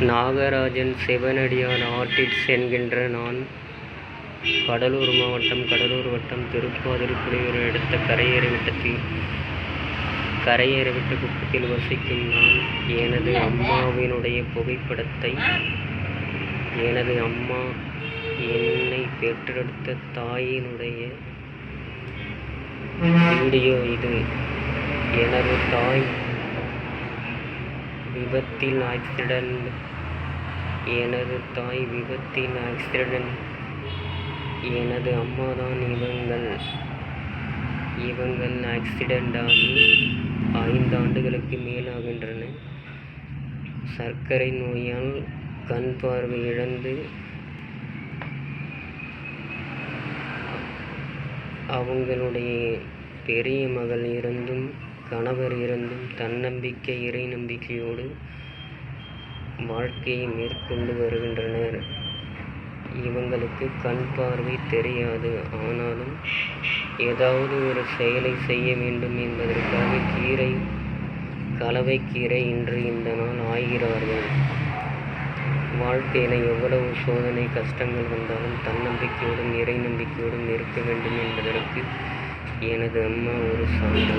நாகராஜன் சிவனடியார் ஆர்டிஸ்ட்ஸ் என்கின்ற நான் கடலூர் மாவட்டம் கடலூர் வட்டம் திருப்பாதிரிப்புலியூர் அடுத்த கரையேறிவிட்ட குப்பத்தில் வசிக்கும் நான் எனது அம்மாவினுடைய புகைப்படத்தை எனது அம்மா என்னை பெற்றெடுத்த தாயினுடைய வீடியோ இது. எனது தாய் விபத்தில் ஆக்சிடென்ட் எனது அம்மா தான் இவங்கள் ஆக்சிடென்ட் ஆகி 5 ஆண்டுகளுக்கு மேலாகின்றன. சர்க்கரை நோயால் கண் பார்வை இழந்து அவங்களுடைய பெரிய மகள் இருந்தும் கணவர் இருந்தும் தன்னம்பிக்கை இறை நம்பிக்கையோடு வாழ்க்கையை மேற்கொண்டு வருகின்றனர். இவங்களுக்கு கண் பார்வை தெரியாது. ஆனாலும் ஏதாவது ஒரு செயலை செய்ய வேண்டும் என்பதற்காக கலவைக்கீரை இன்று இந்த நாள் ஆகிறார்கள். வாழ்க்கையில் எவ்வளவு சோதனை கஷ்டங்கள் வந்தாலும் தன்னம்பிக்கையோடும் இறை நம்பிக்கையோடும் இருக்க வேண்டும் என்பதற்கு எனது அம்மா ஒரு சான்று.